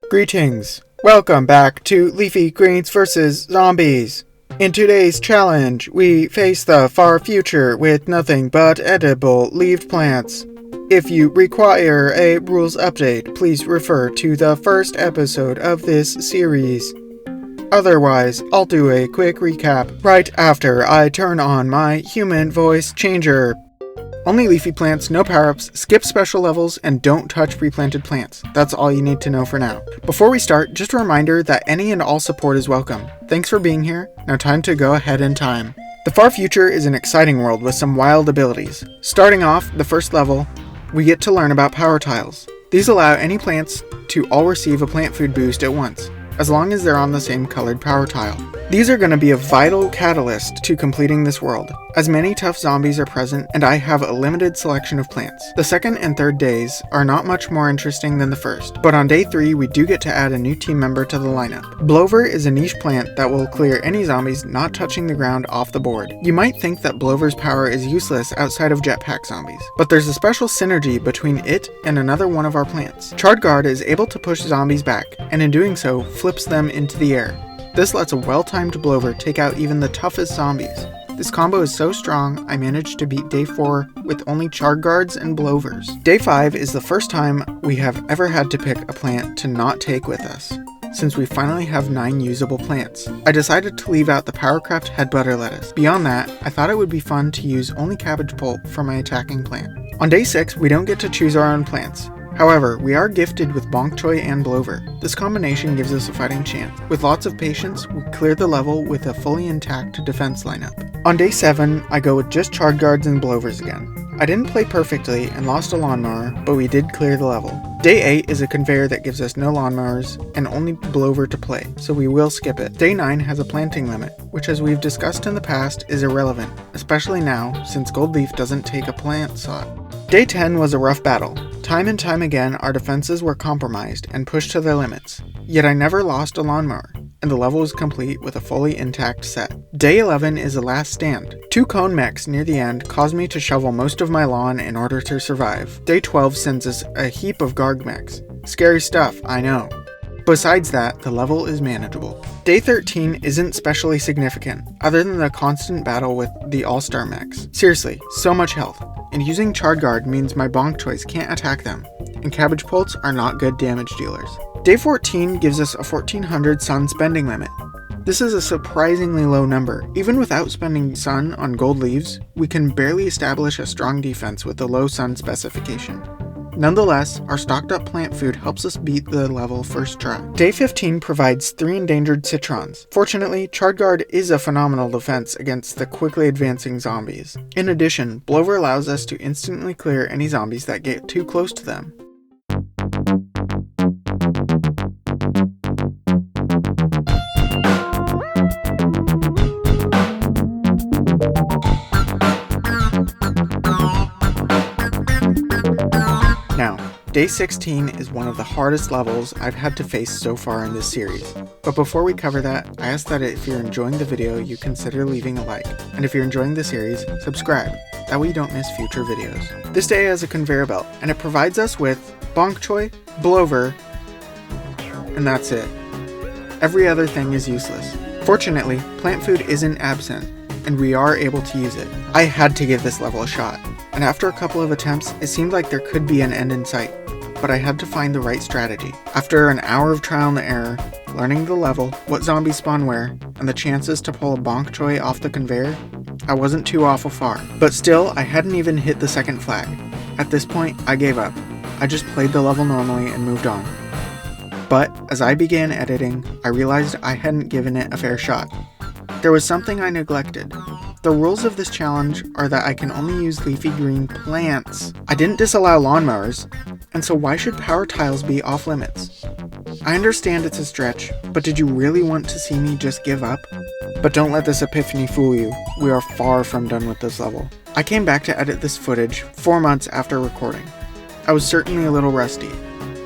Greetings! Welcome back to Leafy Greens vs. Zombies! In today's challenge, we face the far future with nothing but edible leaved plants. If you require a rules update, please refer to the first episode of this series. Otherwise, I'll do a quick recap right after I turn on my human voice changer. Only leafy plants, no power-ups, skip special levels, and don't touch pre-planted plants. That's all you need to know for now. Before we start, just a reminder that any and all support is welcome. Thanks for being here. Now time to go ahead in time. The far future is an exciting world with some wild abilities. Starting off, the first level, we get to learn about power tiles. These allow any plants to all receive a plant food boost at once, as long as they're on the same colored power tile. These are going to be a vital catalyst to completing this world, as many tough zombies are present and I have a limited selection of plants. The second and third days are not much more interesting than the first, but on day 3 we do get to add a new team member to the lineup. Blover is a niche plant that will clear any zombies not touching the ground off the board. You might think that Blover's power is useless outside of jetpack zombies, but there's a special synergy between it and another one of our plants. Charred Guard is able to push zombies back, and in doing so, flips them into the air. This lets a well-timed Blover take out even the toughest zombies. This combo is so strong, I managed to beat day 4 with only Charred Guards and Blovers. Day 5 is the first time we have ever had to pick a plant to not take with us, since we finally have 9 usable plants. I decided to leave out the Powercraft Head Butter Lettuce. Beyond that, I thought it would be fun to use only Cabbage Pulp for my attacking plant. On day 6, we don't get to choose our own plants. However, we are gifted with Bonk Choy and Blover. This combination gives us a fighting chance. With lots of patience, we clear the level with a fully intact defense lineup. On day 7, I go with just Charred Guards and Blovers again. I didn't play perfectly and lost a lawnmower, but we did clear the level. Day 8 is a conveyor that gives us no lawnmowers and only Blover to play, so we will skip it. Day 9 has a planting limit, which as we've discussed in the past is irrelevant, especially now since Gold Leaf doesn't take a plant slot. Day 10 was a rough battle. Time and time again, our defenses were compromised and pushed to their limits. Yet I never lost a lawnmower, and the level was complete with a fully intact set. Day 11 is the last stand. 2 cone mechs near the end caused me to shovel most of my lawn in order to survive. Day 12 sends us a heap of Garg mechs. Scary stuff, I know. Besides that, the level is manageable. Day 13 isn't specially significant, other than the constant battle with the all-star mechs. Seriously, so much health. And using Charred Guard means my Bonk Choys can't attack them, and Cabbage Pulps are not good damage dealers. Day 14 gives us a 1400 sun spending limit. This is a surprisingly low number. Even without spending sun on gold leaves, we can barely establish a strong defense with the low sun specification. Nonetheless, our stocked up plant food helps us beat the level first try. Day 15 provides 3 endangered citrons. Fortunately, Charred Guard is a phenomenal defense against the quickly advancing zombies. In addition, Blover allows us to instantly clear any zombies that get too close to them. Now, day 16 is one of the hardest levels I've had to face so far in this series. But before we cover that, I ask that if you're enjoying the video, you consider leaving a like. And if you're enjoying the series, subscribe. That way you don't miss future videos. This day has a conveyor belt, and it provides us with Bonk Choy, Blover, and that's it. Every other thing is useless. Fortunately, plant food isn't absent, and we are able to use it. I had to give this level a shot. And after a couple of attempts, it seemed like there could be an end in sight, but I had to find the right strategy. After an hour of trial and error, learning the level, what zombies spawn where, and the chances to pull a Bonk Choy off the conveyor, I wasn't too awful far. But still, I hadn't even hit the second flag. At this point, I gave up. I just played the level normally and moved on. But as I began editing, I realized I hadn't given it a fair shot. There was something I neglected. The rules of this challenge are that I can only use leafy green plants. I didn't disallow lawnmowers, and so why should power tiles be off limits? I understand it's a stretch, but did you really want to see me just give up? But don't let this epiphany fool you. We are far from done with this level. I came back to edit this footage 4 months after recording. I was certainly a little rusty.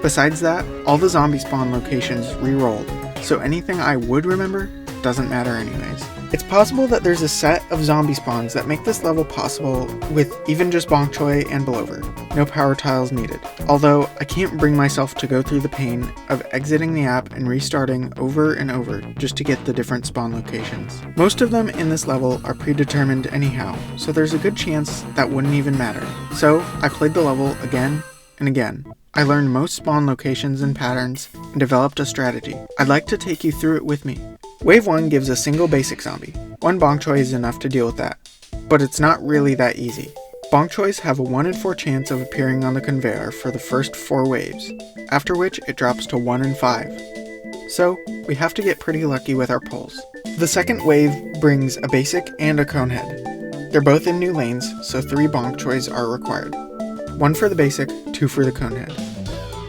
Besides that, all the zombie spawn locations re-rolled, so anything I would remember doesn't matter anyways. It's possible that there's a set of zombie spawns that make this level possible with even just bok choy and blover. No power tiles needed. Although, I can't bring myself to go through the pain of exiting the app and restarting over and over just to get the different spawn locations. Most of them in this level are predetermined anyhow, so there's a good chance that wouldn't even matter. So, I played the level again and again. I learned most spawn locations and patterns and developed a strategy. I'd like to take you through it with me. Wave 1 gives a single basic zombie. One bok choy is enough to deal with that, but it's not really that easy. Bok choys have a 1 in 4 chance of appearing on the conveyor for the first 4 waves, after which it drops to 1 in 5. So, we have to get pretty lucky with our pulls. The second wave brings a basic and a cone head. They're both in new lanes, so 3 bok choys are required. 1 for the basic, 2 for the cone head.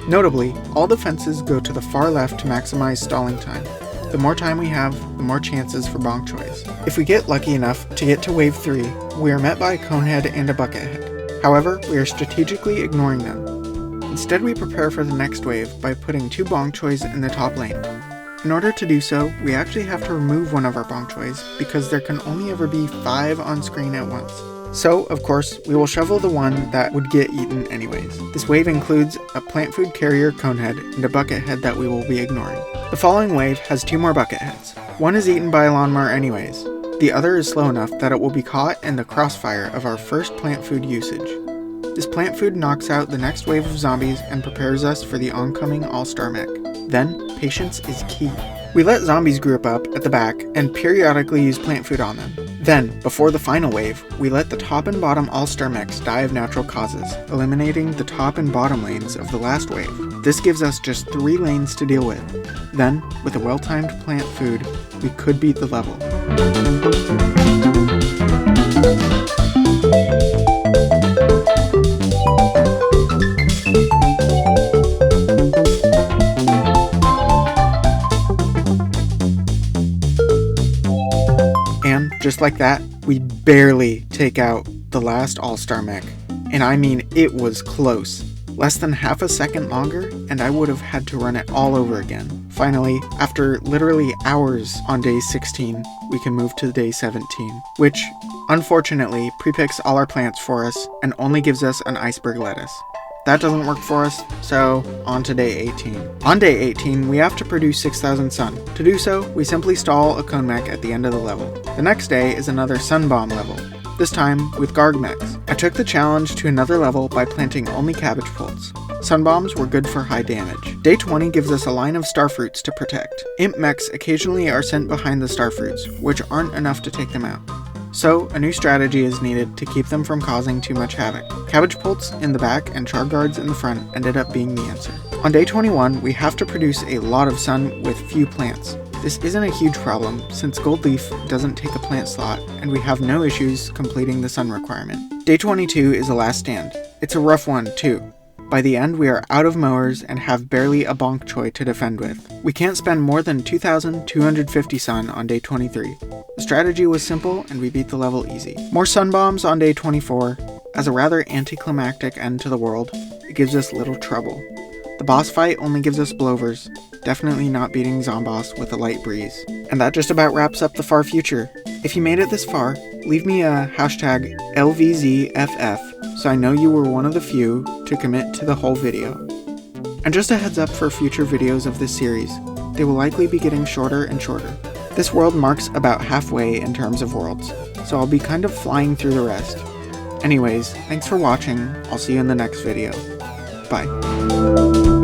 Notably, all defenses go to the far left to maximize stalling time. The more time we have, the more chances for bok choys. If we get lucky enough to get to wave 3, we are met by a cone head and a bucket head. However, we are strategically ignoring them. Instead, we prepare for the next wave by putting 2 bok choys in the top lane. In order to do so, we actually have to remove one of our bok choys because there can only ever be 5 on screen at once. So, of course, we will shovel the one that would get eaten anyways. This wave includes a plant food carrier cone head and a bucket head that we will be ignoring. The following wave has 2 more bucket heads. One is eaten by a lawnmower anyways. The other is slow enough that it will be caught in the crossfire of our first plant food usage. This plant food knocks out the next wave of zombies and prepares us for the oncoming all-star mech. Then, patience is key. We let zombies group up at the back and periodically use plant food on them. Then, before the final wave, we let the top and bottom all-star mechs die of natural causes, eliminating the top and bottom lanes of the last wave. This gives us just 3 lanes to deal with. Then, with a well-timed plant food, we could beat the level. And, just like that, we barely take out the last all-star mech. And I mean, it was close. Less than half a second longer, and I would have had to run it all over again. Finally, after literally hours on day 16, we can move to day 17, which, unfortunately, pre-picks all our plants for us and only gives us an iceberg lettuce. That doesn't work for us, so on to day 18. On day 18, we have to produce 6,000 sun. To do so, we simply stall a cone mech at the end of the level. The next day is another sun bomb level, this time with Garg mechs. I took the challenge to another level by planting only cabbage plants. Sun bombs were good for high damage. Day 20 gives us a line of starfruits to protect. Imp mechs occasionally are sent behind the starfruits, which aren't enough to take them out. So, a new strategy is needed to keep them from causing too much havoc. Cabbage pults in the back and char guards in the front ended up being the answer. On day 21, we have to produce a lot of sun with few plants. This isn't a huge problem, since Gold Leaf doesn't take a plant slot, and we have no issues completing the sun requirement. Day 22 is the last stand. It's a rough one, too. By the end, we are out of mowers and have barely a bok choy to defend with. We can't spend more than 2,250 sun on day 23. The strategy was simple, and we beat the level easy. More sun bombs on day 24. As a rather anticlimactic end to the world, it gives us little trouble. The boss fight only gives us blowers, definitely not beating Zomboss with a light breeze. And that just about wraps up the far future. If you made it this far, leave me a hashtag LVZFF so I know you were one of the few to commit to the whole video. And just a heads up for future videos of this series, they will likely be getting shorter and shorter. This world marks about halfway in terms of worlds, so I'll be kind of flying through the rest. Anyways, thanks for watching, I'll see you in the next video. Bye.